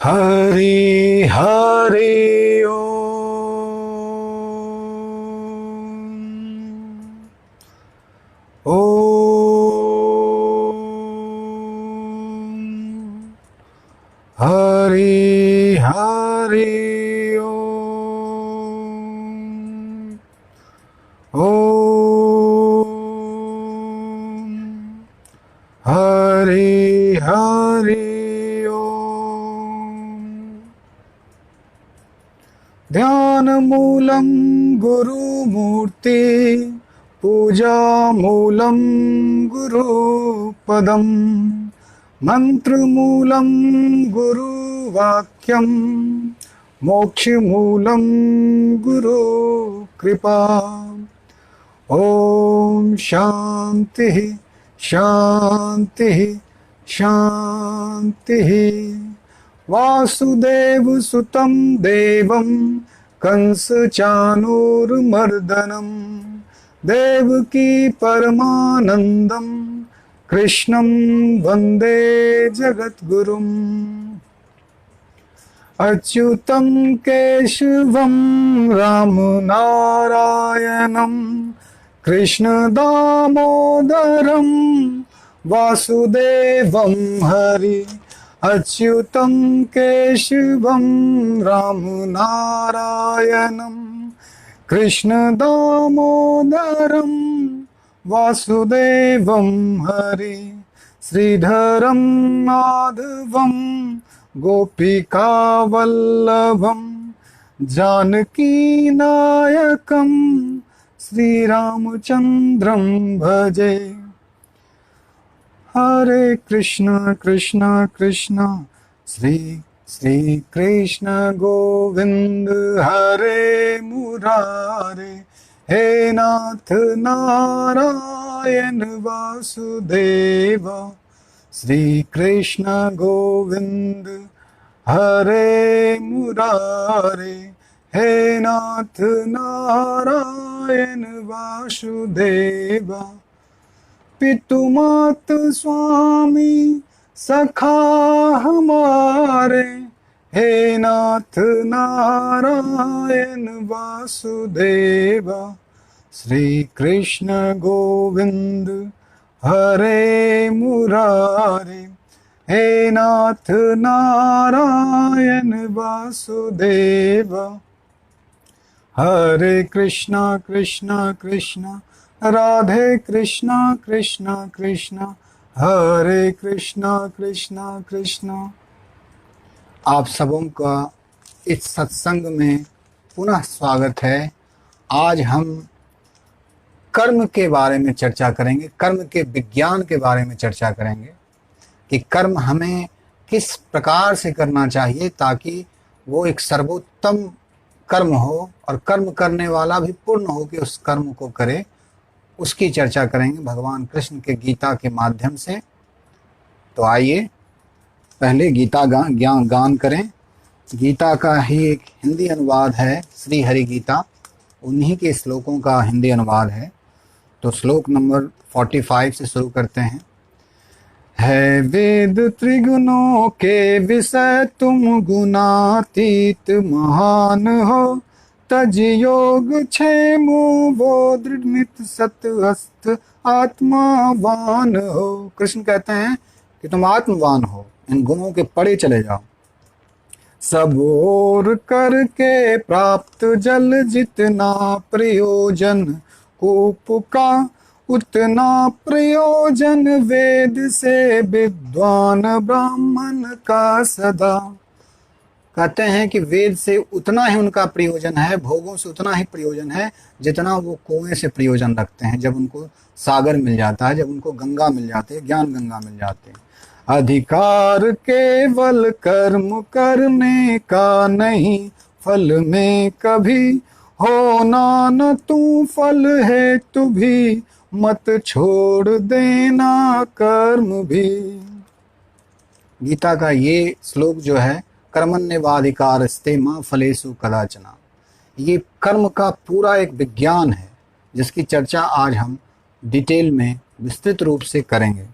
हरि हरि ओम। ओम हरि हरि ओम। ओम हरि हरि ओम। ध्यान मूलं गुरुमूर्ति, पूजा मूलं गुरुपदं, मंत्र मूलं गुरुवाक्यं, मोक्ष मूलं गुरु कृपा। ओम शांति शांति शांति। वासुदेव सुतं देवं कंस चाणूरमर्दनं, देवकी परमानंदं कृष्णं वंदे जगद्गुरुम्। अच्युतं केशवं राम नारायणं, कृष्ण दामोदरं वासुदेवं हरि। अच्युतं केशवं राम नारायणं, कृष्ण दामोदरं वासुदेवं हरि। श्रीधरं माधवं गोपिका वल्लभं, जानकी नायकं श्रीरामचंद्रं भजे। हरे कृष्ण कृष्ण कृष्ण श्री श्री कृष्ण गोविंद, हरे मुरारे, हे नाथ नारायण वासुदेव। श्री कृष्ण गोविंद, हरे मुरारे, हे नाथ नारायण वासुदेव। पितुमात स्वामी सखा हमारे, हे नाथ नारायण वासुदेव। श्री कृष्ण गोविंद, हरे मुरारे, हे नाथ नारायण वासुदेव। हरे कृष्णा कृष्णा कृष्णा राधे कृष्णा कृष्णा कृष्णा, हरे कृष्णा कृष्णा कृष्णा। आप सबों का इस सत्संग में पुनः स्वागत है। आज हम कर्म के बारे में चर्चा करेंगे, कर्म के विज्ञान के बारे में चर्चा करेंगे कि कर्म हमें किस प्रकार से करना चाहिए ताकि वो एक सर्वोत्तम कर्म हो और कर्म करने वाला भी पूर्ण हो कि उस कर्म को करे। उसकी चर्चा करेंगे भगवान कृष्ण के गीता के माध्यम से। तो आइए पहले गीता गान करें। गीता का ही एक हिंदी अनुवाद है, श्री हरि गीता, उन्हीं के श्लोकों का हिंदी अनुवाद है। तो श्लोक नंबर 45 से शुरू करते हैं। है वेद त्रिगुणों के विषय तुम गुणातीत महान हो, तज योग क्षेमो वो दृढ़ सत हस्त आत्मावान हो। कृष्ण कहते हैं कि तुम आत्मवान हो, इन गुणों के परे चले जाओ। सब ओर करके प्राप्त जल जितना प्रयोजन, कूप का उतना प्रयोजन, वेद से विद्वान ब्राह्मण का सदा। कहते हैं कि वेद से उतना ही उनका प्रयोजन है, भोगों से उतना ही प्रयोजन है जितना वो कुएं से प्रयोजन रखते हैं। जब उनको सागर मिल जाता है, जब उनको गंगा मिल जाती है, ज्ञान गंगा मिल जाती है। अधिकार केवल कर्म करने का नहीं, फल में कभी होना न तू, फल है तू भी मत छोड़ देना कर्म भी। गीता का ये श्लोक जो है, कर्मण्येवाधिकारस्ते मा फलेषु कदाचन, ये कर्म का पूरा एक विज्ञान है जिसकी चर्चा आज हम डिटेल में विस्तृत रूप से करेंगे।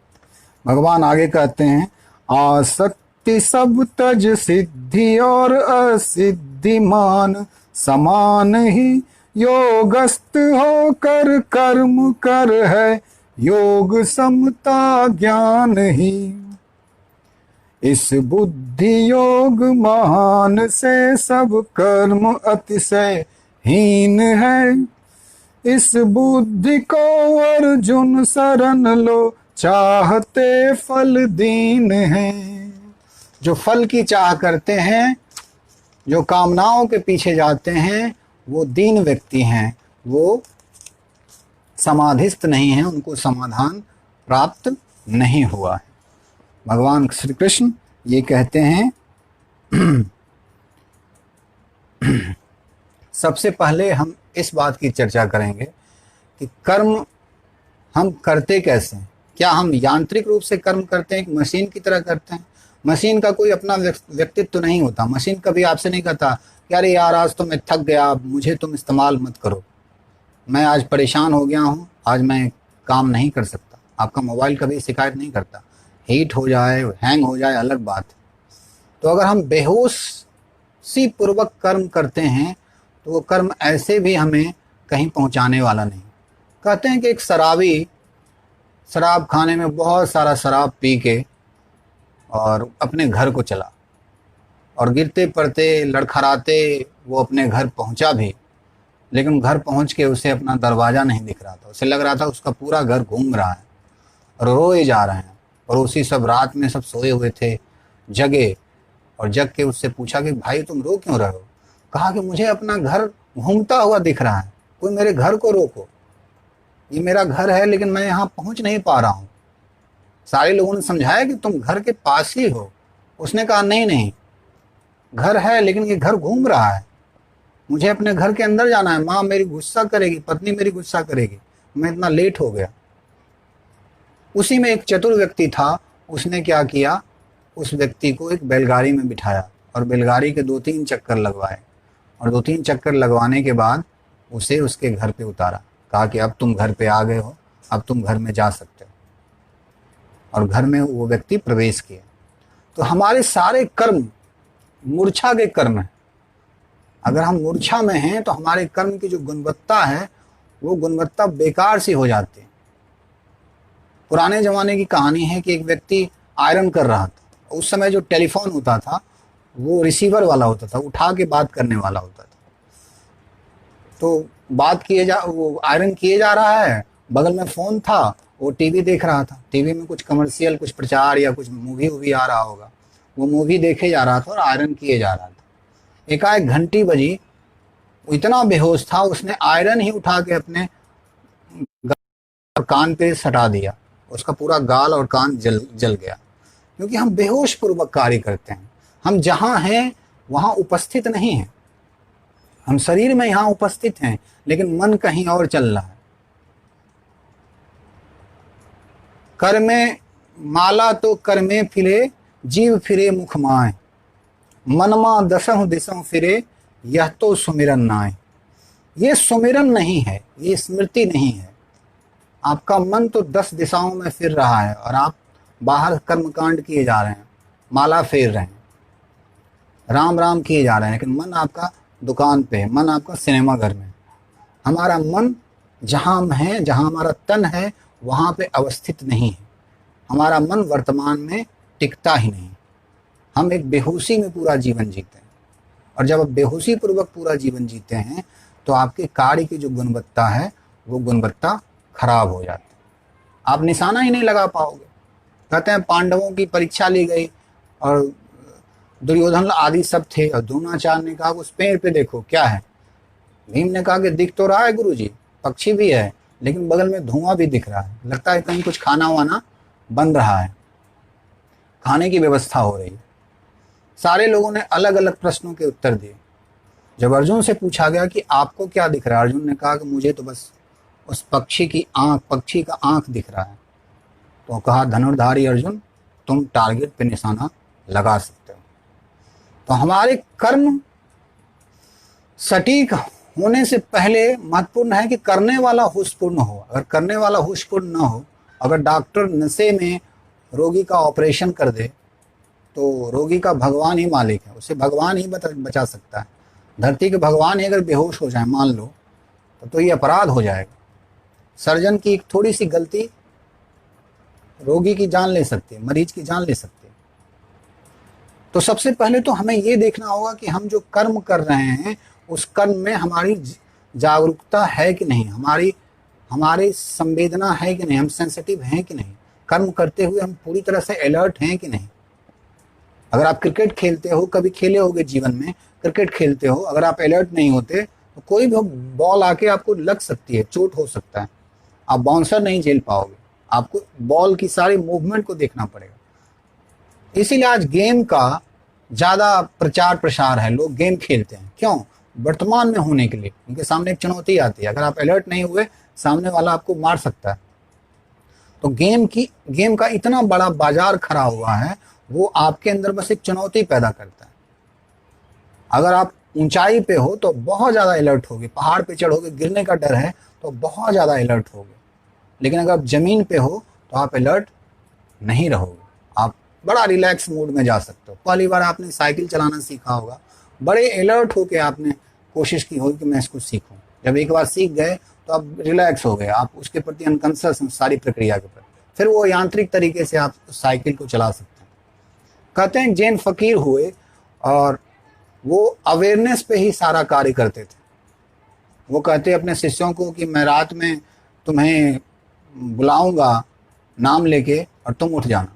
भगवान आगे कहते हैं, आसक्त मुक्ति सब तज, सिद्धि और असिद्धि मान समान ही। योगस्थ होकर कर्म कर है, योग समता ज्ञान ही। इस बुद्धि योग महान से, सब कर्म अतिशय हीन है। इस बुद्धि को अर्जुन शरण लो, चाहते फल दीन है। जो फल की चाह करते हैं, जो कामनाओं के पीछे जाते हैं, वो दीन व्यक्ति हैं, वो समाधिस्थ नहीं हैं, उनको समाधान प्राप्त नहीं हुआ है। भगवान श्री कृष्ण ये कहते हैं सबसे पहले हम इस बात की चर्चा करेंगे कि कर्म हम करते कैसे हैं। क्या हम यांत्रिक रूप से कर्म करते हैं, मशीन की तरह करते हैं? मशीन का कोई अपना व्यक्तित्व नहीं होता। मशीन कभी आपसे नहीं कहता कि अरे यार आज तो मैं थक गया, मुझे तुम इस्तेमाल मत करो, मैं आज परेशान हो गया हूँ, आज मैं काम नहीं कर सकता। आपका मोबाइल कभी शिकायत नहीं करता। हीट हो जाए, हैंग हो जाए, अलग बात है। तो अगर हम बेहोशी पूर्वक कर्म करते हैं तो वो कर्म ऐसे भी हमें कहीं पहुंचाने वाला नहीं। कहते हैं कि एक शराबी शराब खाने में बहुत सारा शराब पी के और अपने घर को चला, और गिरते पड़ते लड़खड़ाते वो अपने घर पहुंचा भी, लेकिन घर पहुंच के उसे अपना दरवाज़ा नहीं दिख रहा था। उसे लग रहा था उसका पूरा घर घूम रहा है और रोए जा रहे हैं। पड़ोसी सब रात में सब सोए हुए थे, जगे, और जग के उससे पूछा कि भाई तुम रो क्यों रहे हो? कहा कि मुझे अपना घर घूमता हुआ दिख रहा है, कोई मेरे घर को रोको। ये मेरा घर है लेकिन मैं यहाँ पहुँच नहीं पा रहा हूँ। सारे लोगों ने समझाया कि तुम घर के पास ही हो। उसने कहा नहीं नहीं, घर है लेकिन ये घर घूम रहा है, मुझे अपने घर के अंदर जाना है। माँ मेरी गुस्सा करेगी, पत्नी मेरी गुस्सा करेगी, मैं इतना लेट हो गया। उसी में एक चतुर व्यक्ति था, उसने क्या किया, उस व्यक्ति को एक बैलगाड़ी में बिठाया और बैलगाड़ी के 2-3 चक्कर लगवाए, और 2-3 चक्कर लगवाने के बाद उसे उसके घर पे उतारा। कहा कि अब तुम घर पे आ गए हो, अब तुम घर में जा सकते हो। और घर में वो व्यक्ति प्रवेश किया। तो हमारे सारे कर्म मूर्छा के कर्म हैं। अगर हम मूर्छा में हैं तो हमारे कर्म की जो गुणवत्ता है वो गुणवत्ता बेकार सी हो जाती है। पुराने ज़माने की कहानी है कि एक व्यक्ति आयरन कर रहा था। उस समय जो टेलीफोन होता था वो रिसीवर वाला होता था, उठा के बात करने वाला होता था। तो वो आयरन किए जा रहा है, बगल में फ़ोन था, वो टीवी देख रहा था। टीवी में कुछ कमर्शियल, कुछ प्रचार या कुछ मूवी आ रहा होगा, वो मूवी देखे जा रहा था और आयरन किए जा रहा था। एकाएक घंटी बजी, इतना बेहोश था, उसने आयरन ही उठा के अपने कान पे सटा दिया। उसका पूरा गाल और कान जल गया। क्योंकि हम बेहोश पूर्वक कार्य करते हैं। हम जहाँ हैं वहाँ उपस्थित नहीं हैं। हम शरीर में यहाँ उपस्थित हैं लेकिन मन कहीं और चल रहा है। कर्मे माला तो कर्मे फिरे, जीव फिरे मुख माए, मनमा दसहु दिसहु फिरे, यह तो सुमिरन नाय। ये सुमिरन नहीं है, ये स्मृति नहीं है। आपका मन तो 10 दिशाओं में फिर रहा है और आप बाहर कर्मकांड किए जा रहे हैं, माला फेर रहे हैं, राम राम किए जा रहे हैं, लेकिन मन आपका दुकान पे है, मन आपका सिनेमा घर में। हमारा मन जहाँ हम हैं, जहाँ हमारा तन है, वहाँ पे अवस्थित नहीं है। हमारा मन वर्तमान में टिकता ही नहीं। हम एक बेहोशी में पूरा जीवन जीते हैं, और जब आप बेहोशी पूर्वक पूरा जीवन जीते हैं तो आपके कार्य की जो गुणवत्ता है वो गुणवत्ता खराब हो जाती है। आप निशाना ही नहीं लगा पाओगे। कहते हैं पांडवों की परीक्षा ली गई और दुर्योधन आदि सब थे, और द्रोणाचार्य ने कहा उस पेड़ पे देखो क्या है। भीम ने कहा कि दिख तो रहा है गुरुजी, पक्षी भी है, लेकिन बगल में धुआं भी दिख रहा है, लगता है कहीं कुछ खाना वाना बन रहा है, खाने की व्यवस्था हो रही है। सारे लोगों ने अलग अलग प्रश्नों के उत्तर दिए। जब अर्जुन से पूछा गया कि आपको क्या दिख रहा है, अर्जुन ने कहा कि मुझे तो बस उस पक्षी का आंख दिख रहा है। तो कहा धनुर्धारी अर्जुन, तुम टारगेट पे निशाना लगा सकते हो। तो हमारे कर्म सटीक होने से पहले महत्वपूर्ण है कि करने वाला होशपूर्ण हो। अगर करने वाला होशपूर्ण न हो, अगर डॉक्टर नशे में रोगी का ऑपरेशन कर दे तो रोगी का भगवान ही मालिक है, उसे भगवान ही बचा सकता है। धरती के भगवान ही अगर बेहोश हो जाए मान लो, तो ये अपराध हो जाएगा। सर्जन की एक थोड़ी सी गलती रोगी की जान ले सकती है, मरीज की जान ले सकती है। तो सबसे पहले तो हमें ये देखना होगा कि हम जो कर्म कर रहे हैं उस कर्म में हमारी जागरूकता है कि नहीं, हमारी संवेदना है कि नहीं, हम सेंसिटिव हैं कि नहीं, कर्म करते हुए हम पूरी तरह से अलर्ट हैं कि नहीं। अगर आप क्रिकेट खेलते हो, कभी खेले होगे जीवन में, क्रिकेट खेलते हो, अगर आप अलर्ट नहीं होते तो कोई भी बॉल आके आपको लग सकती है, चोट हो सकता है, आप बाउंसर नहीं झेल पाओगे, आपको बॉल की सारी मूवमेंट को देखना पड़ेगा। इसीलिए आज गेम का ज़्यादा प्रचार प्रसार है, लोग गेम खेलते हैं। क्यों? वर्तमान में होने के लिए। उनके सामने एक चुनौती आती है, अगर आप अलर्ट नहीं हुए सामने वाला आपको मार सकता है। तो गेम का इतना बड़ा बाजार खड़ा हुआ है, वो आपके अंदर बस एक चुनौती पैदा करता है। अगर आप ऊंचाई पे हो तो बहुत ज़्यादा अलर्ट होगे, पहाड़ पे चढ़ोगे, गिरने का डर है तो बहुत ज़्यादा अलर्ट होगे। लेकिन अगर आप ज़मीन पे हो तो आप अलर्ट नहीं रहोगे, आप बड़ा रिलैक्स मूड में जा सकते हो। पहली बार आपने साइकिल चलाना सीखा होगा, बड़े अलर्ट होके आपने कोशिश की होगी कि मैं इसको सीखूं। जब एक बार सीख गए तो आप रिलैक्स हो गए, आप उसके प्रति अनकॉन्शियस हैं सारी प्रक्रिया के प्रति, फिर वो यांत्रिक तरीके से आप साइकिल को चला सकते हैं। कहते हैं जैन फकीर हुए और वो अवेयरनेस पे ही सारा कार्य करते थे। वो कहते अपने शिष्यों को कि मैं रात में तुम्हें बुलाऊंगा नाम लेके और तुम उठ जाना।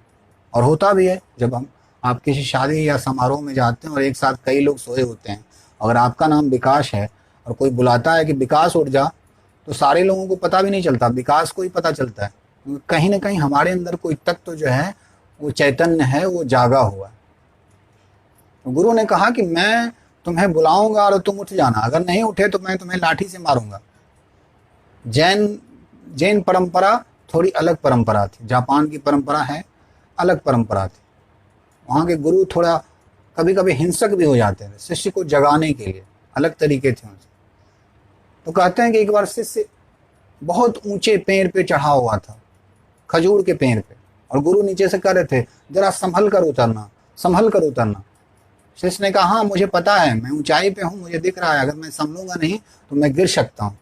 और होता भी है, जब आप किसी शादी या समारोह में जाते हैं और एक साथ कई लोग सोए होते हैं, अगर आपका नाम विकास है और कोई बुलाता है कि विकास उठ जा, तो सारे लोगों को पता भी नहीं चलता, विकास को ही पता चलता है। कहीं ना कहीं हमारे अंदर कोई तत्व जो है वो चैतन्य है, वो जागा हुआ है। तो गुरु ने कहा कि मैं तुम्हें बुलाऊंगा और तुम उठ जाना, अगर नहीं उठे तो मैं तुम्हें लाठी से मारूंगा। जैन परंपरा थोड़ी अलग परंपरा थी, जापान की परंपरा है अलग परंपरा थी। वहाँ के गुरु थोड़ा कभी कभी हिंसक भी हो जाते थे शिष्य को जगाने के लिए, अलग तरीके थे उनसे। तो कहते हैं कि एक बार शिष्य बहुत ऊंचे पेड़ पे चढ़ा हुआ था, खजूर के पेड़ पे, और गुरु नीचे से कह रहे थे जरा संभल कर उतरना, संभल कर उतरना। शिष्य ने कहा हाँ मुझे पता है, मैं ऊंचाई पे हूँ, मुझे दिख रहा है, अगर मैं संभलूंगा नहीं तो मैं गिर सकता हूँ।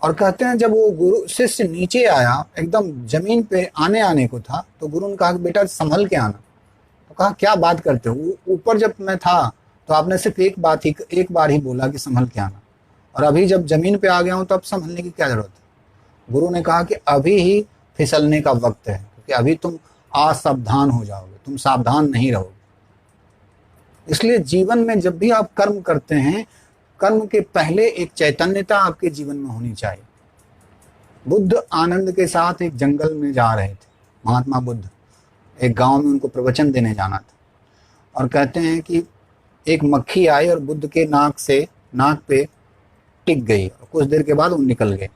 और कहते हैं जब वो गुरु शिष्य नीचे आया, एकदम जमीन पे आने को था, तो गुरु ने कहा बेटा संभल के आना। तो कहा क्या बात करते हो, ऊपर जब मैं था तो आपने सिर्फ एक बार ही बोला कि संभल के आना, और अभी जब जमीन पे आ गया हूं तो अब संभलने की क्या जरूरत है। गुरु ने कहा कि अभी ही फिसलने का वक्त है, क्योंकि अभी तुम असावधान हो जाओगे, तुम सावधान नहीं रहोगे। इसलिए जीवन में जब भी आप कर्म करते हैं, कर्म के पहले एक चैतन्यता आपके जीवन में होनी चाहिए। बुद्ध आनंद के साथ एक जंगल में जा रहे थे, महात्मा बुद्ध एक गांव में उनको प्रवचन देने जाना था, और कहते हैं कि एक मक्खी आई और बुद्ध के नाक पे टिक गई, और कुछ देर के बाद वो निकल गए।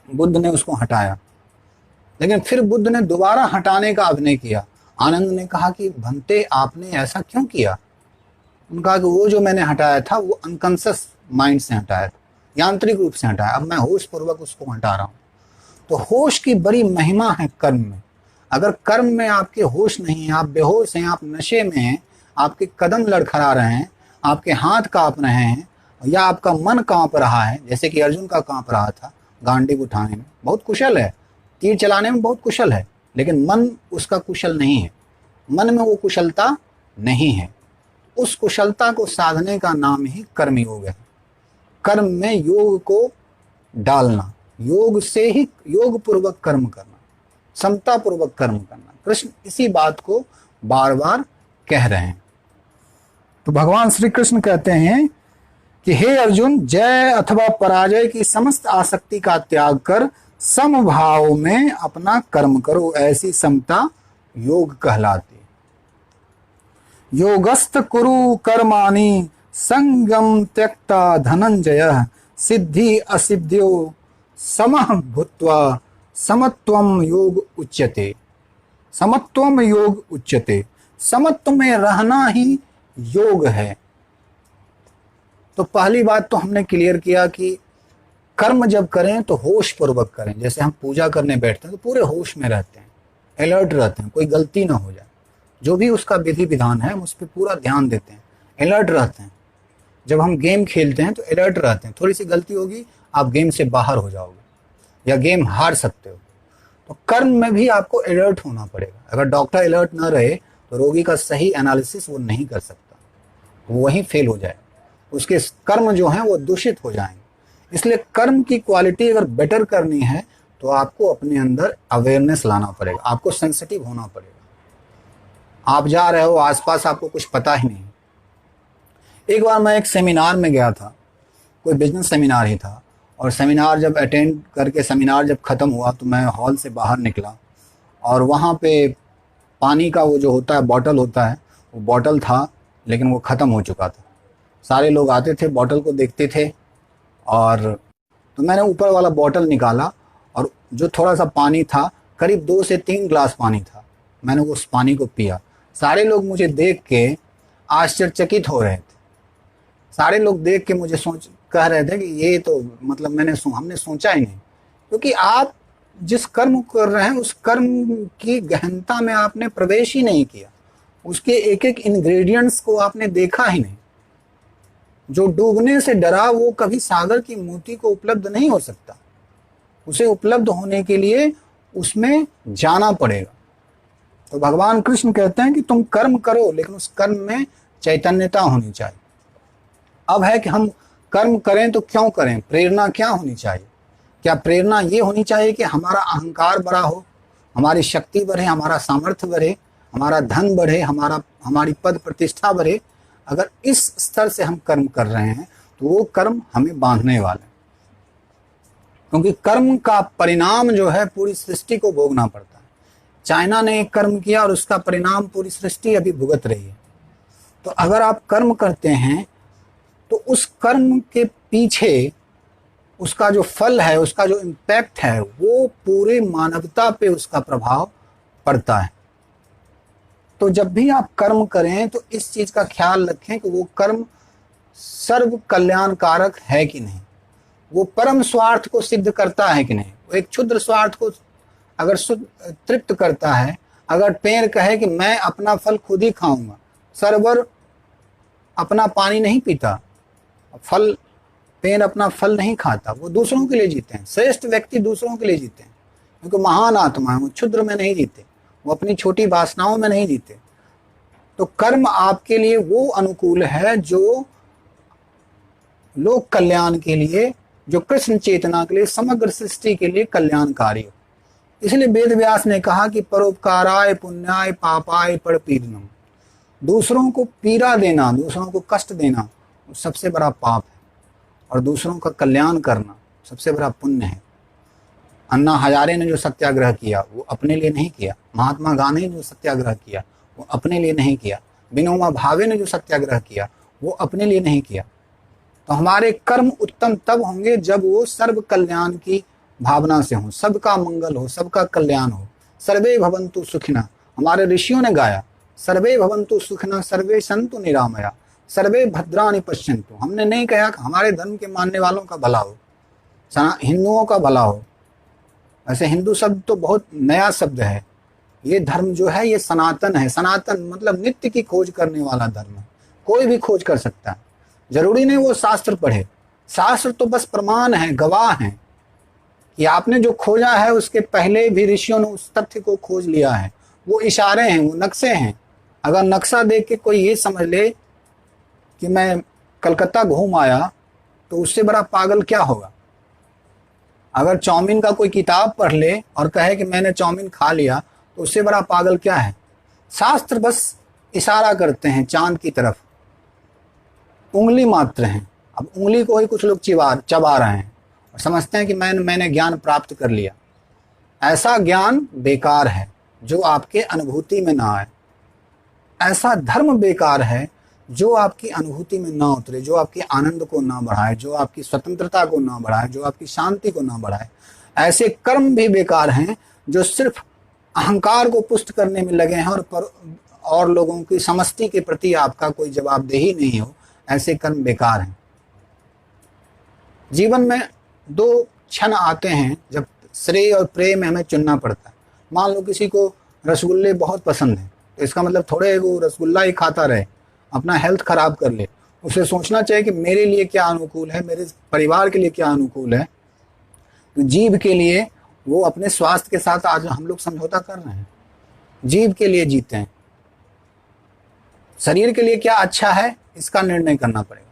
बुद्ध ने उसको हटाया, लेकिन फिर बुद्ध ने दोबारा हटाने का अभिनय किया। आनंद ने कहा कि भंते आपने ऐसा क्यों किया। उन्होंने कहा कि वो जो मैंने हटाया था वो अनकॉन्शियस माइंड से हटाया था, यांत्रिक रूप से हटाया, अब मैं होश पूर्वक उसको हटा रहा हूँ। तो होश की बड़ी महिमा है कर्म में। अगर कर्म में आपके होश नहीं है, आप बेहोश हैं, आप नशे में हैं, आपके कदम लड़खड़ा रहे हैं, आपके हाथ कांप रहे हैं, या आपका मन कांप रहा है, जैसे कि अर्जुन का कांप रहा था, गांडीव उठाने में बहुत कुशल है, तीर चलाने में बहुत कुशल है, लेकिन मन उसका कुशल नहीं है, मन में वो कुशलता नहीं है। उस कुशलता को साधने का नाम ही कर्म योग है। कर्म में योग को डालना, योग से ही योग पूर्वक कर्म करना, समता पूर्वक कर्म करना। कृष्ण इसी बात को बार बार कह रहे हैं। तो भगवान श्री कृष्ण कहते हैं कि हे अर्जुन, जय अथवा पराजय की समस्त आसक्ति का त्याग कर समभाव में अपना कर्म करो, ऐसी समता योग कहलाती। योगस्थ कुरु कर्माणि संगम त्यक्ता धनंजय, सिद्धि असिद्ध्यो समः भूत्वा समत्वम योग उच्यते। समत्वम योग उच्यते, समत्व में रहना ही योग है। तो पहली बात तो हमने क्लियर किया कि कर्म जब करें तो होश पूर्वक करें। जैसे हम पूजा करने बैठते हैं तो पूरे होश में रहते हैं, अलर्ट रहते हैं, कोई गलती ना हो जाए। जो भी उसका विधि विधान है हम उस पर पूरा ध्यान देते हैं, अलर्ट रहते हैं। जब हम गेम खेलते हैं तो अलर्ट रहते हैं, थोड़ी सी गलती होगी आप गेम से बाहर हो जाओगे या गेम हार सकते हो। तो कर्म में भी आपको अलर्ट होना पड़ेगा। अगर डॉक्टर अलर्ट ना रहे तो रोगी का सही एनालिसिस वो नहीं कर सकता, वो वहीं फेल हो जाए, उसके कर्म जो हैं वो दूषित हो जाएंगे। इसलिए कर्म की क्वालिटी अगर बेटर करनी है तो आपको अपने अंदर अवेयरनेस लाना पड़ेगा, आपको सेंसिटिव होना पड़ेगा। आप जा रहे हो, आसपास आपको कुछ पता ही नहीं। एक बार मैं एक सेमिनार में गया था, कोई बिजनेस सेमिनार ही था, और सेमिनार जब अटेंड करके सेमिनार जब ख़त्म हुआ तो मैं हॉल से बाहर निकला और वहाँ पे पानी का वो जो होता है बॉटल होता है, वो बॉटल था लेकिन वो ख़त्म हो चुका था। सारे लोग आते थे, बॉटल को देखते थे, और तो मैंने ऊपर वाला बॉटल निकाला और जो थोड़ा सा पानी था, करीब 2 से 3 ग्लास पानी था, मैंने उस पानी को पिया। सारे लोग मुझे देख के आश्चर्यचकित हो रहे थे। सारे लोग देख के मुझे कह रहे थे कि ये तो मतलब हमने सोचा ही नहीं। क्योंकि आप जिस कर्म कर रहे हैं उस कर्म की गहनता में आपने प्रवेश ही नहीं किया, उसके एक एक इंग्रेडिएंट्स को आपने देखा ही नहीं। जो डूबने से डरा वो कभी सागर की मोती को उपलब्ध नहीं हो सकता, उसे उपलब्ध होने के लिए उसमें जाना पड़ेगा। तो भगवान कृष्ण कहते हैं कि तुम कर्म करो लेकिन उस कर्म में चैतन्यता होनी चाहिए। अब है कि हम कर्म करें तो क्यों करें, प्रेरणा क्या होनी चाहिए? क्या प्रेरणा ये होनी चाहिए कि हमारा अहंकार बड़ा हो, हमारी शक्ति बढ़े, हमारा सामर्थ्य बढ़े, हमारा धन बढ़े, हमारी पद प्रतिष्ठा बढ़े? अगर इस स्तर से हम कर्म कर रहे हैं तो वो कर्म हमें बांधने वाले, क्योंकि कर्म का परिणाम जो है पूरी सृष्टि को भोगना पड़ता है। चाइना ने एक कर्म किया और उसका परिणाम पूरी सृष्टि अभी भुगत रही है। तो अगर आप कर्म करते हैं तो उस कर्म के पीछे उसका जो फल है, उसका जो इम्पैक्ट है, वो पूरे मानवता पे उसका प्रभाव पड़ता है। तो जब भी आप कर्म करें तो इस चीज का ख्याल रखें कि वो कर्म सर्व कल्याणकारक है कि नहीं, वो परम स्वार्थ को सिद्ध करता है कि नहीं। वो एक क्षुद्र स्वार्थ को अगर तृप्त करता है, अगर पेड़ कहे कि मैं अपना फल खुद ही खाऊंगा, सरोवर अपना पानी नहीं पीता, पेड़ अपना फल नहीं खाता, वो दूसरों के लिए जीते हैं। श्रेष्ठ व्यक्ति दूसरों के लिए जीते हैं, क्योंकि महान आत्मा है, वो क्षुद्र में नहीं जीते, वो अपनी छोटी वासनाओं में नहीं जीते। तो कर्म आपके लिए वो अनुकूल है जो लोक कल्याण के लिए, जो कृष्ण चेतना के लिए, समग्र सृष्टि के लिए कल्याणकारी हो। इसलिए वेद व्यास ने कहा कि परोपकाराय पुण्याय पापाय परपीडनम, दूसरों को पीड़ा देना, दूसरों को कष्ट देना सबसे बड़ा पाप है, और दूसरों का कल्याण करना सबसे बड़ा पुण्य है। अन्ना हजारे ने जो सत्याग्रह किया वो अपने लिए नहीं किया, महात्मा गांधी ने जो सत्याग्रह किया वो अपने लिए नहीं किया, विनोबा भावे ने जो सत्याग्रह किया वो अपने लिए नहीं किया। तो हमारे कर्म उत्तम तब होंगे जब वो सर्व कल्याण की भावना से हो, सबका मंगल हो, सबका कल्याण हो। सर्वे भवन्तु सुखिनः, हमारे ऋषियों ने गाया, सर्वे भवन्तु सुखिनः सर्वे सन्तु निरामया सर्वे भद्राणि पश्यन्तु। हमने नहीं कहा कि हमारे धर्म के मानने वालों का भला हो, हिंदुओं का भला हो। ऐसे हिंदू शब्द तो बहुत नया शब्द है। ये धर्म जो है ये सनातन है। सनातन मतलब नित्य की खोज करने वाला धर्म है, कोई भी खोज कर सकता है, जरूरी नहीं वो शास्त्र पढ़े। शास्त्र तो बस प्रमाण है, गवाह है कि आपने जो खोजा है उसके पहले भी ऋषियों ने उस तथ्य को खोज लिया है। वो इशारे हैं, वो नक्शे हैं। अगर नक्शा देख के कोई ये समझ ले कि मैं कलकत्ता घूम आया तो उससे बड़ा पागल क्या होगा। अगर चाउमीन का कोई किताब पढ़ ले और कहे कि मैंने चाउमीन खा लिया तो उससे बड़ा पागल क्या है। शास्त्र बस इशारा करते हैं चांद की तरफ, उंगली मात्र हैं। अब उंगली को ही कुछ लोग चबा रहे हैं और समझते हैं कि मैंने ज्ञान प्राप्त कर लिया। ऐसा ज्ञान बेकार है जो आपके अनुभूति में ना आए। ऐसा धर्म बेकार है जो आपकी अनुभूति में ना उतरे, जो आपके आनंद को ना बढ़ाए, जो आपकी स्वतंत्रता को ना बढ़ाए, जो आपकी शांति को ना बढ़ाए। ऐसे कर्म भी बेकार हैं जो सिर्फ अहंकार को पुष्ट करने में लगे हैं और लोगों की समष्टि के प्रति आपका कोई जवाबदेही नहीं हो। ऐसे कर्म बेकार हैं। जीवन में 2 क्षण आते हैं जब श्रेय और प्रेय में हमें चुनना पड़ता है। मान लो किसी को रसगुल्ले बहुत पसंद हैं तो इसका मतलब थोड़े वो रसगुल्ला ही खाता रहे, अपना हेल्थ खराब कर ले। उसे सोचना चाहिए कि मेरे लिए क्या अनुकूल है, मेरे परिवार के लिए क्या अनुकूल है। तो जीभ के लिए वो अपने स्वास्थ्य के साथ आज हम लोग समझौता कर रहे हैं, जीभ के लिए जीते हैं। शरीर के लिए क्या अच्छा है इसका निर्णय करना पड़ेगा।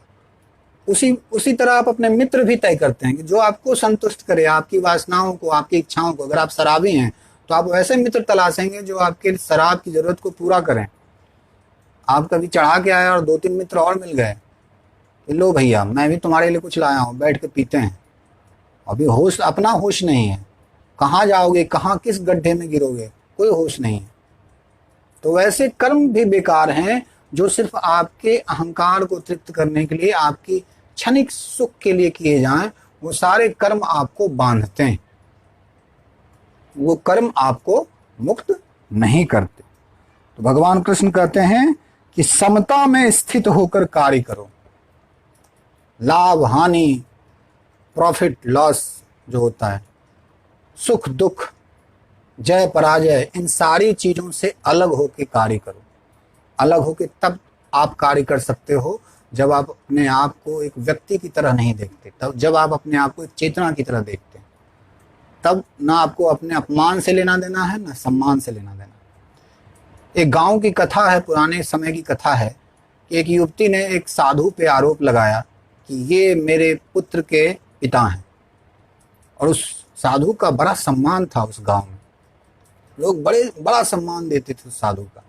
उसी तरह आप अपने मित्र भी तय करते हैं कि जो आपको संतुष्ट करे, आपकी वासनाओं को, आपकी इच्छाओं को। अगर आप शराबी हैं तो आप वैसे मित्र तलाशेंगे जो आपके शराब की जरूरत को पूरा करें। आप कभी चढ़ा के आए और 2-3 मित्र और मिल गए कि लो भैया मैं भी तुम्हारे लिए कुछ लाया हूँ, बैठ के पीते हैं। अभी होश, अपना होश नहीं है, कहाँ जाओगे, कहाँ किस गड्ढे में गिरोगे, कोई होश नहीं है। तो वैसे कर्म भी बेकार हैं जो सिर्फ आपके अहंकार को तृप्त करने के लिए, आपकी क्षणिक सुख के लिए किए जाएं। वो सारे कर्म आपको बांधते हैं, वो कर्म आपको मुक्त नहीं करते। तो भगवान कृष्ण कहते हैं कि समता में स्थित होकर कार्य करो। लाभ हानि, प्रॉफिट लॉस जो होता है, सुख दुख, जय पराजय, इन सारी चीजों से अलग होकर कार्य करो। अलग होकर तब आप कार्य कर सकते हो जब आप अपने आप को एक व्यक्ति की तरह नहीं देखते, तब जब आप अपने आप को एक चेतना की तरह देखते हैं, तब ना आपको अपने अपमान से लेना देना है, ना सम्मान से लेना देना। एक गांव की कथा है, पुराने समय की कथा है कि एक युवती ने एक साधु पे आरोप लगाया कि ये मेरे पुत्र के पिता हैं, और उस साधु का बड़ा सम्मान था। उस गांव में लोग बड़ा सम्मान देते थे उस साधु का।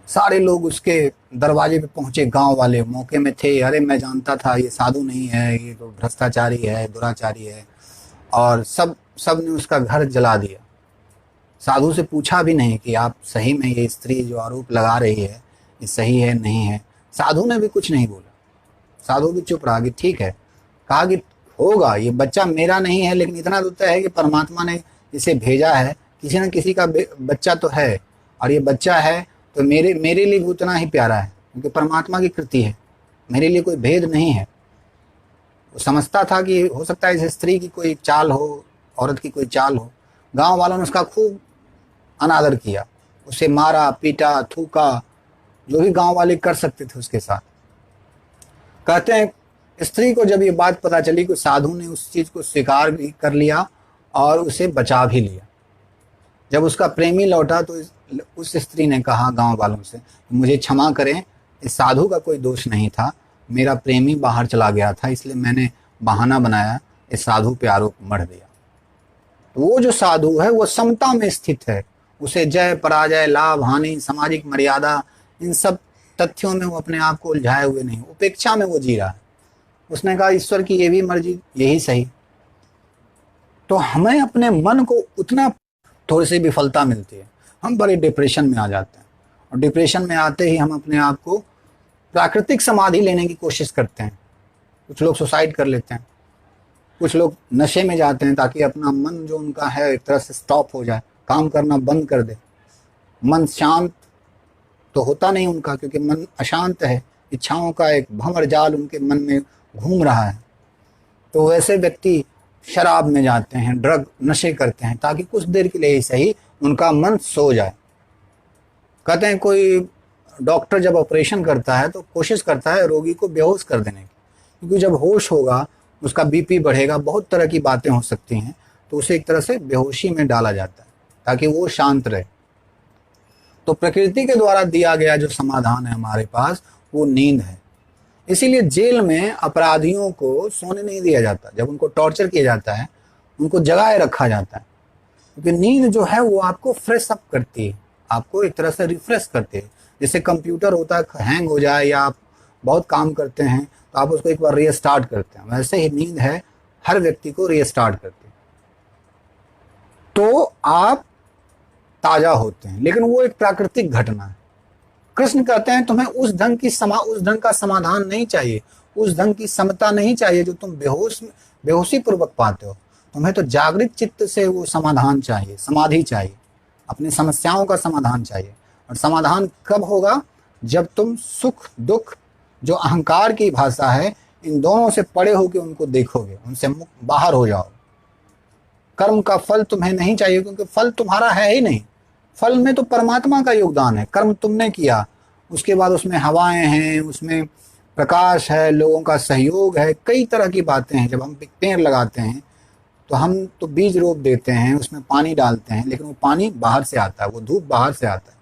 सारे लोग उसके दरवाजे पे पहुंचे, गांव वाले मौके में थे। अरे मैं जानता था ये साधु नहीं है, ये तो भ्रष्टाचारी है, दुराचारी है, और सब ने उसका घर जला दिया। साधु से पूछा भी नहीं कि आप सही में ये स्त्री जो आरोप लगा रही है ये सही है नहीं है। साधु ने भी कुछ नहीं बोला, साधु भी चुप रहा कि ठीक है। कहा कि होगा, ये बच्चा मेरा नहीं है, लेकिन इतना तो तय है कि परमात्मा ने इसे भेजा है, किसी न किसी का बच्चा तो है, और ये बच्चा है तो मेरे लिए भी उतना ही प्यारा है, क्योंकि परमात्मा की कृति है, मेरे लिए कोई भेद नहीं है। वो समझता था कि हो सकता है इस स्त्री की कोई चाल हो, औरत की कोई चाल हो। गांव वालों ने उसका खूब अनादर किया, उसे मारा पीटा थूका, जो भी गांव वाले कर सकते थे उसके साथ। कहते हैं स्त्री को जब ये बात पता चली कि साधु ने उस चीज को स्वीकार भी कर लिया और उसे बचा भी लिया। जब उसका प्रेमी लौटा तो उस स्त्री ने कहा गांव वालों से, मुझे क्षमा करें, इस साधु का कोई दोष नहीं था, मेरा प्रेमी बाहर चला गया था, इसलिए मैंने बहाना बनाया, इस साधु पे आरोप मढ़ दिया। तो वो जो साधु है वो समता में स्थित है, उसे जय पराजय, लाभ हानि, सामाजिक मर्यादा, इन सब तथ्यों में वो अपने आप को उलझाए हुए नहीं, उपेक्षा में वो जी रहा है। उसने कहा ईश्वर की ये भी मर्जी, यही सही। तो हमें अपने मन को उतना थोड़ी सी विफलता मिलती है, हम बड़े डिप्रेशन में आ जाते हैं, और डिप्रेशन में आते ही हम अपने आप को प्राकृतिक समाधि लेने की कोशिश करते हैं। कुछ लोग सुसाइड कर लेते हैं, कुछ लोग नशे में जाते हैं ताकि अपना मन जो उनका है एक तरह से स्टॉप हो जाए, काम करना बंद कर दे। मन शांत तो होता नहीं उनका, क्योंकि मन अशांत है, इच्छाओं का एक भंवर जाल उनके मन में घूम रहा है। तो वैसे व्यक्ति शराब में जाते हैं, ड्रग नशे करते हैं, ताकि कुछ देर के लिए ही सही उनका मन सो जाए। कहते हैं कोई डॉक्टर जब ऑपरेशन करता है तो कोशिश करता है रोगी को बेहोश कर देने की, क्योंकि जब होश होगा उसका बीपी बढ़ेगा, बहुत तरह की बातें हो सकती हैं, तो उसे एक तरह से बेहोशी में डाला जाता है ताकि वो शांत रहे। तो प्रकृति के द्वारा दिया गया जो समाधान है हमारे पास वो नींद है। इसीलिए जेल में अपराधियों को सोने नहीं दिया जाता, जब उनको टॉर्चर किया जाता है उनको जगाए रखा जाता है, क्योंकि नींद जो है वो आपको फ्रेश अप करती है, आपको एक तरह से रिफ्रेश करती है। जैसे कंप्यूटर होता है हैंग हो जाए या आप बहुत काम करते हैं तो आप उसको एक बार रीस्टार्ट करते हैं, वैसे ही नींद है हर व्यक्ति को रीस्टार्ट करती है। तो आप ताजा होते हैं, लेकिन वो एक प्राकृतिक घटना है। कृष्ण कहते हैं तुम्हें उस ढंग का समाधान नहीं चाहिए, उस ढंग की समता नहीं चाहिए जो तुम बेहोशी पूर्वक पाते हो। तुम्हें तो जागृत चित्त से वो समाधान चाहिए, समाधि चाहिए, अपनी समस्याओं का समाधान चाहिए। और समाधान कब होगा? जब तुम सुख दुख जो अहंकार की भाषा है इन दोनों से परे होकर उनको देखोगे, उनसे बाहर हो जाओ। कर्म का फल तुम्हें नहीं चाहिए, क्योंकि फल तुम्हारा है ही नहीं, फल में तो परमात्मा का योगदान है। कर्म तुमने किया, उसके बाद उसमें हवाएं हैं, उसमें प्रकाश है, लोगों का सहयोग है, कई तरह की बातें हैं। जब हम एक पेड़ लगाते हैं तो हम तो बीज रोप देते हैं, उसमें पानी डालते हैं, लेकिन वो पानी बाहर से आता है, वो धूप बाहर से आता है,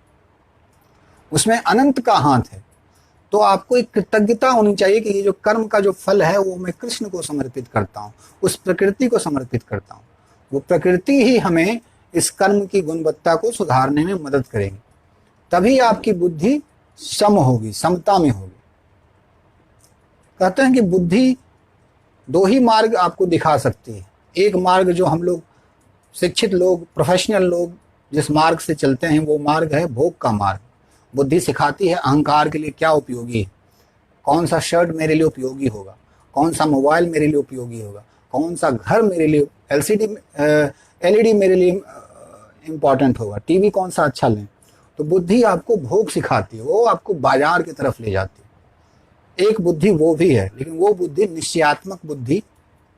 उसमें अनंत का हाथ है। तो आपको एक कृतज्ञता होनी चाहिए कि ये जो कर्म का जो फल है वो मैं कृष्ण को समर्पित करता हूँ, उस प्रकृति को समर्पित करता हूँ। वो प्रकृति ही हमें इस कर्म की गुणवत्ता को सुधारने में मदद करेगी, तभी आपकी बुद्धि सम होगी, समता में होगी। कहते हैं कि बुद्धि दो ही मार्ग आपको दिखा सकती है। एक मार्ग जो हम लोग शिक्षित लोग, प्रोफेशनल लोग जिस मार्ग से चलते हैं, वो मार्ग है भोग का मार्ग। बुद्धि सिखाती है अहंकार के लिए क्या उपयोगी है, कौन सा शर्ट मेरे लिए उपयोगी होगा, कौन सा मोबाइल मेरे लिए उपयोगी होगा, कौन सा घर मेरे लिए एलईडी मेरे लिए इम्पॉर्टेंट होगा, टीवी कौन सा अच्छा लें। तो बुद्धि आपको भोग सिखाती है, वो आपको बाजार की तरफ ले जाती है। एक बुद्धि वो भी है, लेकिन वो बुद्धि निश्चयात्मक बुद्धि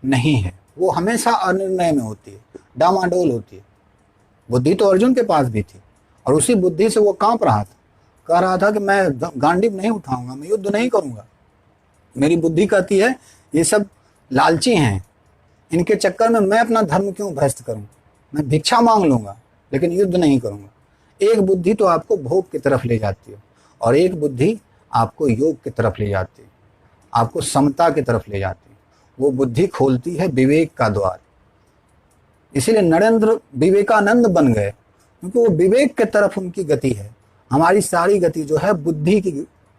नहीं है, वो हमेशा अनिर्णय में होती है, डामाडोल होती है। बुद्धि तो अर्जुन के पास भी थी, और उसी बुद्धि से वो कांप रहा था, कह रहा था कि मैं गांडीव नहीं उठाऊंगा, मैं युद्ध नहीं करूंगा। मेरी बुद्धि कहती है ये सब लालची हैं, इनके चक्कर में मैं अपना धर्म क्यों भ्रष्ट करूं, मैं भिक्षा मांग लूंगा लेकिन युद्ध नहीं करूंगा। एक बुद्धि तो आपको भोग की तरफ ले जाती है, और एक बुद्धि आपको योग की तरफ ले जाती है, आपको समता की तरफ ले जाती है। वो बुद्धि खोलती है विवेक का द्वार। इसीलिए नरेंद्र विवेकानंद बन गए, क्योंकि वो विवेक की तरफ उनकी गति है। हमारी सारी गति जो है बुद्धि की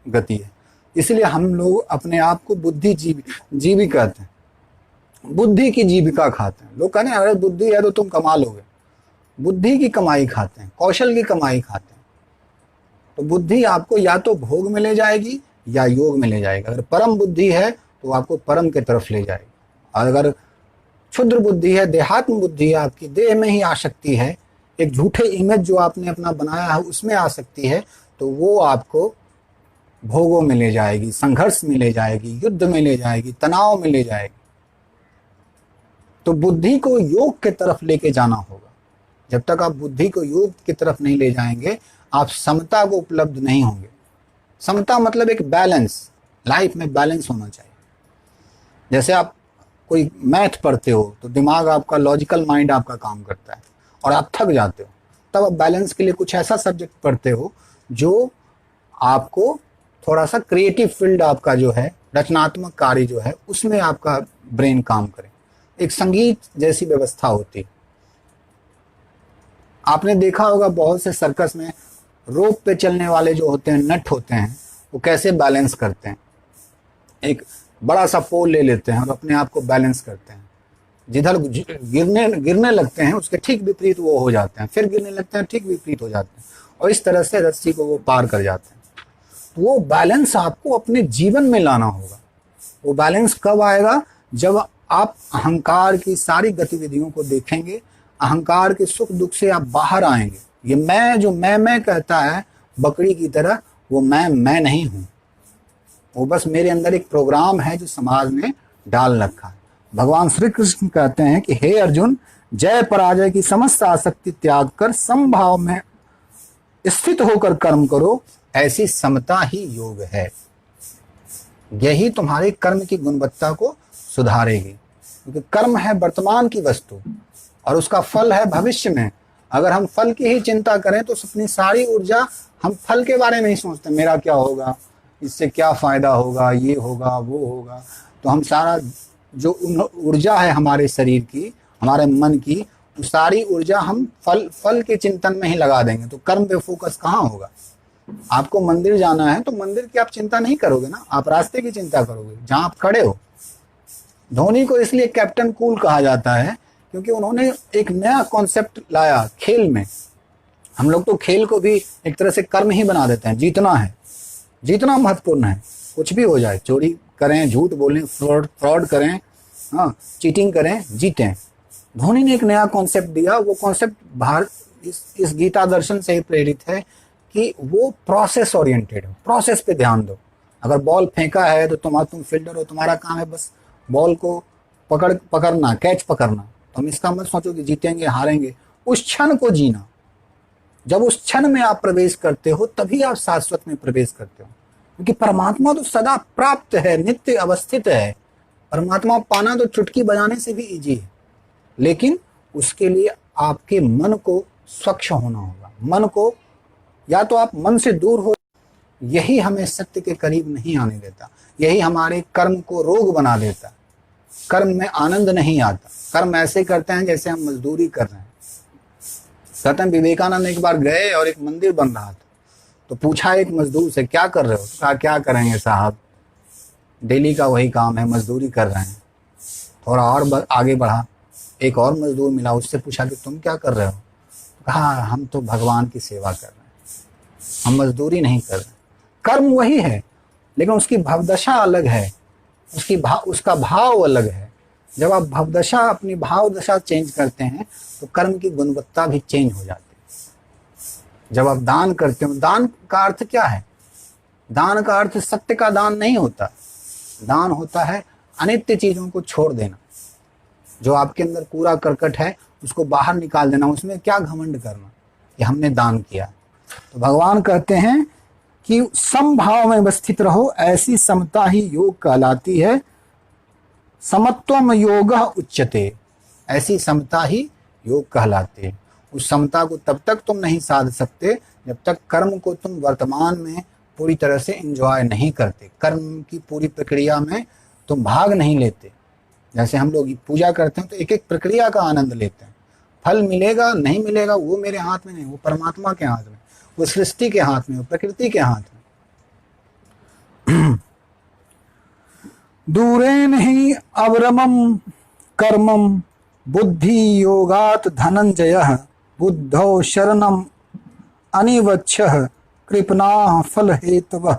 गति है। इसलिए हम लोग अपने आप को बुद्धिजीवी कहते हैं, बुद्धि की जीविका खाते हैं। लोग कहते हैं अरे बुद्धि है तो तुम कमा लोगे, बुद्धि की कमाई खाते हैं, कौशल की कमाई खाते हैं। तो बुद्धि आपको या तो भोग में ले जाएगी या योग में ले जाएगी। अगर परम बुद्धि है तो आपको परम की तरफ ले जाएगी, और अगर क्षुद्र बुद्धि है, देहात्म बुद्धि है, आपकी देह में ही आसक्ति है, एक झूठे इमेज जो आपने अपना बनाया है उसमें आसक्ति है, तो वो आपको भोगों में ले जाएगी, संघर्ष में ले जाएगी, युद्ध में ले जाएगी, तनाव में ले जाएगी। तो बुद्धि को योग की तरफ लेके जाना होगा। जब तक आप बुद्धि को योग की तरफ नहीं ले जाएंगे, आप समता को उपलब्ध नहीं होंगे। समता मतलब एक बैलेंस, लाइफ में बैलेंस होना चाहिए। जैसे आप कोई मैथ पढ़ते हो तो दिमाग आपका, लॉजिकल माइंड आपका काम करता है और आप थक जाते हो, तब आप बैलेंस के लिए कुछ ऐसा सब्जेक्ट पढ़ते हो जो आपको थोड़ा सा क्रिएटिव फील्ड आपका जो है, रचनात्मक कार्य जो है, उसमें आपका ब्रेन काम करे। एक संगीत जैसी व्यवस्था होती है। आपने देखा होगा बहुत से सर्कस में रोप पे चलने वाले जो होते हैं, नट होते हैं, वो कैसे बैलेंस करते हैं। एक बड़ा सा पोल ले लेते हैं और अपने आप को बैलेंस करते हैं। जिधर गिरने लगते हैं उसके ठीक विपरीत वो हो जाते हैं, फिर गिरने लगते हैं, ठीक विपरीत हो जाते हैं, और इस तरह से रस्सी को वो पार कर जाते हैं। तो वो बैलेंस आपको अपने जीवन में लाना होगा। वो बैलेंस कब आएगा? जब आप अहंकार की सारी गतिविधियों को देखेंगे, अहंकार के सुख दुख से आप बाहर आएंगे। ये मैं जो मैं कहता है बकरी की तरह, वो मैं नहीं हूं। वो बस मेरे अंदर एक प्रोग्राम है जो समाज ने डाल रखा है। भगवान श्री कृष्ण कहते हैं कि हे अर्जुन, जय पराजय की समस्त आसक्ति त्याग कर समभाव में स्थित होकर कर्म करो, ऐसी समता ही योग है। यही तुम्हारे कर्म की गुणवत्ता को सुधारेगी, क्योंकि कर्म है वर्तमान की वस्तु और उसका फल है भविष्य में। अगर हम फल की ही चिंता करें तो अपनी सारी ऊर्जा हम फल के बारे में ही सोचते हैं, मेरा क्या होगा, इससे क्या फायदा होगा, ये होगा, वो होगा। तो हम सारा जो ऊर्जा है हमारे शरीर की, हमारे मन की, वो सारी ऊर्जा हम फल के चिंतन में ही लगा देंगे। तो कर्म पे फोकस कहाँ होगा? आपको मंदिर जाना है तो मंदिर की आप चिंता नहीं करोगे ना, आप रास्ते की चिंता करोगे जहां आप खड़े हो। धोनी को इसलिए कैप्टन कूल कहा जाता है क्योंकि उन्होंने एक नया कॉन्सेप्ट लाया खेल में। हम लोग तो खेल को भी एक तरह से कर्म ही बना देते हैं। जीतना है, जीतना महत्वपूर्ण है, कुछ भी हो जाए, चोरी करें, झूठ बोलें, फ्रॉड करें, हाँ चीटिंग करें, जीतें। धोनी ने एक नया कॉन्सेप्ट दिया। वो कॉन्सेप्ट इस गीता दर्शन से ही प्रेरित है कि वो प्रोसेस ओरिएंटेड हो, प्रोसेस पे ध्यान दो। अगर बॉल फेंका है तो तुम फील्डर हो, तुम्हारा काम है बस बॉल को पकड़ना, कैच पकड़ना। तुम इसका मत सोचो कि जीतेंगे हारेंगे, उस क्षण को जीना। जब उस क्षण में आप प्रवेश करते हो तभी आप शाश्वत में प्रवेश करते हो, क्योंकि परमात्मा तो सदा प्राप्त है, नित्य अवस्थित है। परमात्मा पाना तो चुटकी बजाने से भी इजी है, लेकिन उसके लिए आपके मन को स्वच्छ होना होगा। मन को या तो आप मन से दूर हो, यही हमें सत्य के करीब नहीं आने देता, यही हमारे कर्म को रोग बना देता। कर्म में आनंद नहीं आता। कर्म ऐसे करते हैं जैसे हम मजदूरी कर रहे हैं। कहते हैं विवेकानंद एक बार गए और एक मंदिर बन रहा था, तो पूछा एक मजदूर से, क्या कर रहे हो? कहा क्या करेंगे साहब, डेली का वही काम है, मजदूरी कर रहे हैं। थोड़ा और आगे बढ़ा, एक और मजदूर मिला, उससे पूछा कि तुम क्या कर रहे हो? कहा हम तो भगवान की सेवा कर रहे हैं, हम मजदूरी नहीं कर रहे। कर्म वही है, लेकिन उसकी भवदशा अलग है, उसका भाव अलग है। जब आप भवदशा, अपनी भाव दशा चेंज करते हैं तो कर्म की गुणवत्ता भी चेंज हो जाती है। जब आप दान करते हो, दान का अर्थ क्या है? दान का अर्थ सत्य का दान नहीं होता। दान होता है अनित्य चीजों को छोड़ देना। जो आपके अंदर कूड़ा करकट है उसको बाहर निकाल देना। उसमें क्या घमंड करना कि हमने दान किया। तो भगवान कहते हैं कि समभाव में स्थित रहो, ऐसी समता ही योग कहलाती है। समत्वम योग उच्यते, ऐसी समता ही योग कहलाते हैं। उस समता को तब तक तुम नहीं साध सकते जब तक कर्म को तुम वर्तमान में पूरी तरह से एंजॉय नहीं करते, कर्म की पूरी प्रक्रिया में तुम भाग नहीं लेते। जैसे हम लोग पूजा करते हैं तो एक एक प्रक्रिया का आनंद लेते हैं। फल मिलेगा नहीं मिलेगा वो मेरे हाथ में नहीं, वो परमात्मा के हाथ में, वो सृष्टि के हाथ में, वो प्रकृति के हाथ में। दूरेन ही अवरमम कर्मम बुद्धि योगात धनंजय बुद्धौ शरणम अनिवच्छः कृपणा फल हेतव।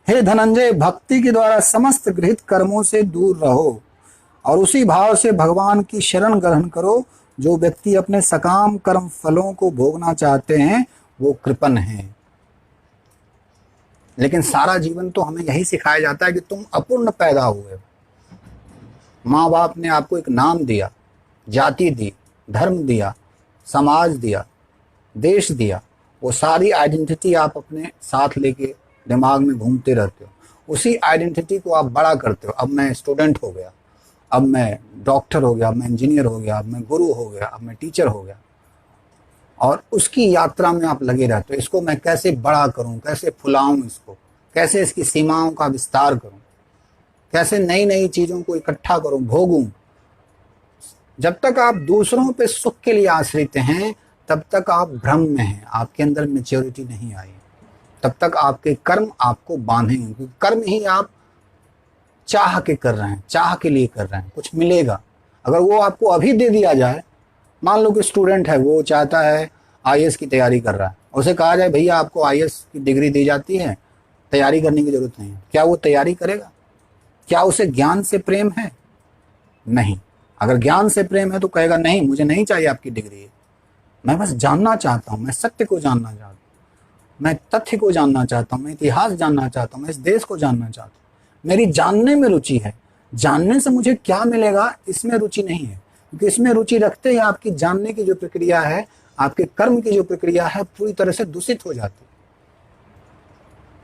हे धनंजय, भक्ति के द्वारा समस्त गृहित कर्मों से दूर रहो और उसी भाव से भगवान की शरण ग्रहण करो। जो व्यक्ति अपने सकाम कर्म फलों को भोगना चाहते हैं वो कृपण हैं। लेकिन सारा जीवन तो हमें यही सिखाया जाता है कि तुम अपूर्ण पैदा हुए। माँ बाप ने आपको एक नाम दिया, जाति दी, धर्म दिया, समाज दिया, देश दिया, वो सारी आइडेंटिटी आप अपने साथ लेके दिमाग में घूमते रहते हो। उसी आइडेंटिटी को आप बड़ा करते हो। अब मैं स्टूडेंट हो गया, अब मैं डॉक्टर हो गया, अब मैं इंजीनियर हो गया, अब मैं गुरु हो गया, अब मैं टीचर हो गया, और उसकी यात्रा में आप लगे रहते हो। इसको मैं कैसे बड़ा करूं, कैसे फुलाऊं, इसको कैसे इसकी सीमाओं का विस्तार करूं, कैसे नई नई चीजों को इकट्ठा करूं, भोगूं। जब तक आप दूसरों पे सुख के लिए आश्रित हैं तब तक आप भ्रम में हैं, आपके अंदर मैच्योरिटी नहीं आई। तब तक आपके कर्म आपको बांधेंगे, क्योंकि कर्म ही आप चाह के कर रहे हैं, चाह के लिए कर रहे हैं, कुछ मिलेगा। अगर वो आपको अभी दे दिया जाए, मान लो कि स्टूडेंट है, वो चाहता है आईएएस की तैयारी कर रहा है, उसे कहा जाए भैया आपको आईएएस की डिग्री दी जाती है, तैयारी करने की जरूरत नहीं है, क्या वो तैयारी करेगा? क्या उसे ज्ञान से प्रेम है? नहीं। अगर ज्ञान से प्रेम है तो कहेगा नहीं, मुझे नहीं चाहिए आपकी डिग्री, मैं बस जानना चाहता हूँ, मैं सत्य को जानना चाहता हूँ, मैं तथ्य को जानना चाहता हूँ, मैं इतिहास जानना चाहता हूँ, मैं इस देश को जानना चाहता हूँ। मेरी जानने में रुचि है। जानने से मुझे क्या मिलेगा इसमें रुचि नहीं है, क्योंकि इसमें रुचि रखते ही आपकी जानने की जो प्रक्रिया है, आपके कर्म की जो प्रक्रिया है, पूरी तरह से दूषित हो जाती है।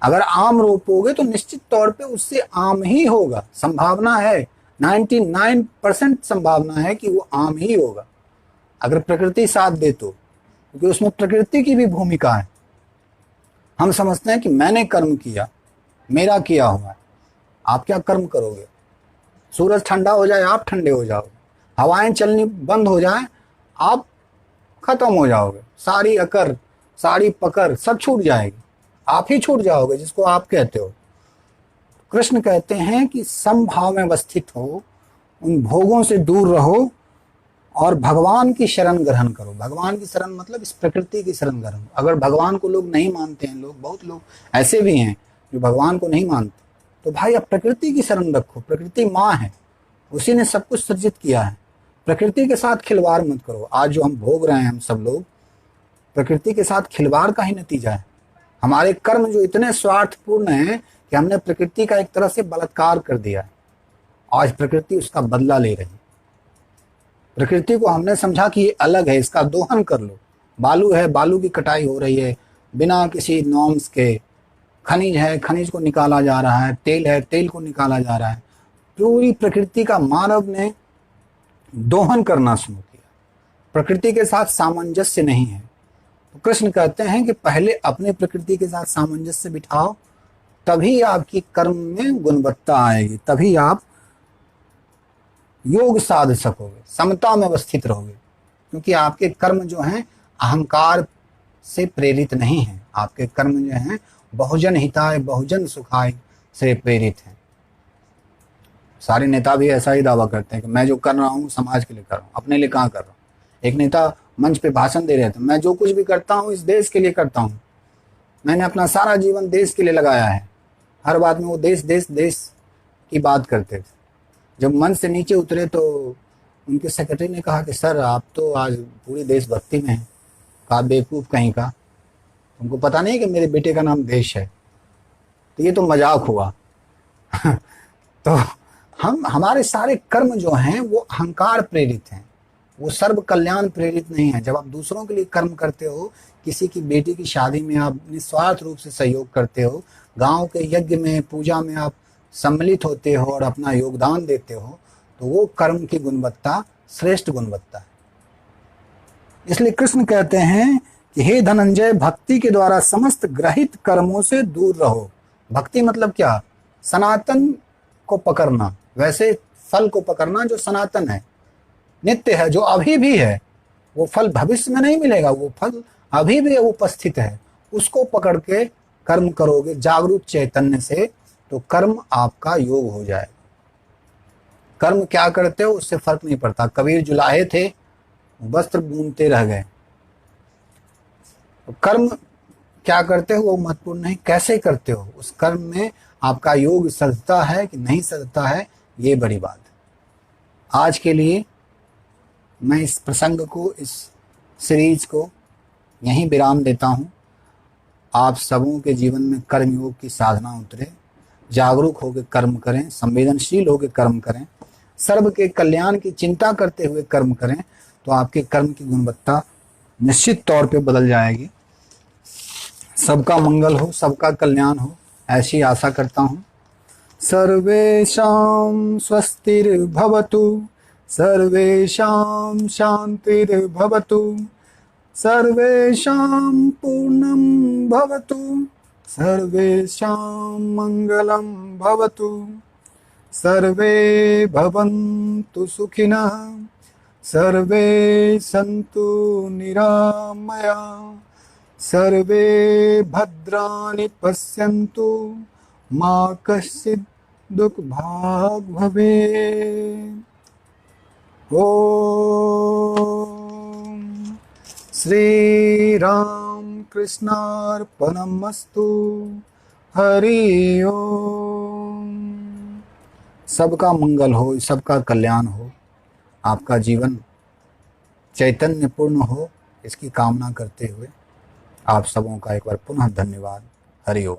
अगर आम रोपोगे तो निश्चित तौर पे उससे आम ही होगा। संभावना है, 99% संभावना है कि वो आम ही होगा, अगर प्रकृति साथ दे तो, क्योंकि उसमें प्रकृति की भी भूमिका है। हम समझते हैं कि मैंने कर्म किया, मेरा किया हुआ है। आप क्या कर्म करोगे? सूरज ठंडा हो जाए आप ठंडे हो जाओगे, हवाएं चलनी बंद हो जाए आप खत्म हो जाओगे, सारी अकर सारी पकड़ सब छूट जाएगी, आप ही छूट जाओगे, जिसको आप कहते हो। कृष्ण कहते हैं कि समभाव में अवस्थित हो, उन भोगों से दूर रहो और भगवान की शरण ग्रहण करो। भगवान की शरण मतलब इस प्रकृति की शरण ग्रहण। अगर भगवान को लोग नहीं मानते हैं, लोग बहुत लोग ऐसे भी हैं जो भगवान को नहीं मानते, तो भाई आप प्रकृति की शरण रखो। प्रकृति माँ है, उसी ने सब कुछ सृजित किया है। प्रकृति के साथ खिलवाड़ मत करो। आज जो हम भोग रहे हैं हम सब लोग, प्रकृति के साथ खिलवाड़ का ही नतीजा है। हमारे कर्म जो इतने स्वार्थपूर्ण हैं कि हमने प्रकृति का एक तरह से बलात्कार कर दिया है। आज प्रकृति उसका बदला ले रही है। प्रकृति को हमने समझा कि ये अलग है, इसका दोहन कर लो, बालू है, बालू की कटाई हो रही है बिना किसी नॉर्म्स के। खनिज है, खनिज को निकाला जा रहा है। तेल है, तेल को निकाला जा रहा है। पूरी प्रकृति का मानव ने दोहन करना शुरू किया। प्रकृति के साथ सामंजस्य नहीं है। तो कृष्ण कहते हैं कि पहले अपने प्रकृति के साथ सामंजस्य बिठाओ, तभी आपकी कर्म में गुणवत्ता आएगी, तभी आप योग साध सकोगे, समता में अवस्थित रहोगे। क्योंकि आपके कर्म जो हैं अहंकार से प्रेरित नहीं हैं। आपके कर्म जो हैं बहुजन हिताय बहुजन सुखाय से प्रेरित हैं। सारे नेता भी ऐसा ही दावा करते हैं कि मैं जो कर रहा हूँ समाज के लिए कर रहा हूँ, अपने लिए कहाँ कर रहा हूँ। एक नेता मंच पे भाषण दे रहे थे, मैं जो कुछ भी करता हूँ इस देश के लिए करता हूँ, मैंने अपना सारा जीवन देश के लिए लगाया है। हर बात में वो देश देश देश की बात करते थे। जब मंच से नीचे उतरे तो उनके सेक्रेटरी ने कहा कि सर आप तो आज पूरी देशभक्ति में हैं। कहा बेवकूफ़ कहीं का, तुमको पता नहीं कि मेरे बेटे का नाम देश है। तो ये तो मजाक हुआ। तो हमारे सारे कर्म जो हैं वो अहंकार प्रेरित हैं, वो सर्व कल्याण प्रेरित नहीं है। जब आप दूसरों के लिए कर्म करते हो, किसी की बेटी की शादी में आप निस्वार्थ रूप से सहयोग करते हो, गांव के यज्ञ में पूजा में आप सम्मिलित होते हो और अपना योगदान देते हो, तो वो कर्म की गुणवत्ता श्रेष्ठ गुणवत्ता है। इसलिए कृष्ण कहते हैं कि हे धनंजय, भक्ति के द्वारा समस्त ग्रहित कर्मों से दूर रहो। भक्ति मतलब क्या? सनातन को पकड़ना, वैसे फल को पकड़ना जो सनातन है, नित्य है, जो अभी भी है। वो फल भविष्य में नहीं मिलेगा, वो फल अभी भी उपस्थित है। उसको पकड़ के कर्म करोगे जागरूक चैतन्य से, तो कर्म आपका योग हो जाएगा। कर्म क्या करते हो उससे फर्क नहीं पड़ता। कबीर जुलाहे थे, वस्त्र बूनते रह गए। तो कर्म क्या करते हो वो महत्वपूर्ण नहीं, कैसे करते हो, उस कर्म में आपका योग सजता है कि नहीं सजता है, ये बड़ी बात है। आज के लिए मैं इस प्रसंग को, इस सीरीज को यहीं विराम देता हूँ। आप सबों के जीवन में कर्म योग की साधना उतरे, जागरूक होकर कर्म करें, संवेदनशील होकर कर्म करें, सर्व के कल्याण की चिंता करते हुए कर्म करें, तो आपके कर्म की गुणवत्ता निश्चित तौर पे बदल जाएगी। सबका मंगल हो, सबका कल्याण हो, ऐसी आशा करता हूँ। सर्वेषां स्वस्तिर्भवतु, सर्वेषां शांतिर्भवतु, सर्वेषां पूर्णं भवतु, सर्वेषां मंगलं भवतु, सर्वे भवन्तु सुखिनः, सर्वे सन्तु निरामया, सर्वे भद्राणि पश्यन्तु, मा कश्चित् दुःखभाग् भवेत्। ओम श्री राम कृष्णार्पणमस्तु। हरि ओम। सबका मंगल हो, सबका कल्याण हो, आपका जीवन चैतन्य पूर्ण हो, इसकी कामना करते हुए आप सबों का एक बार पुनः धन्यवाद। हरि ओम।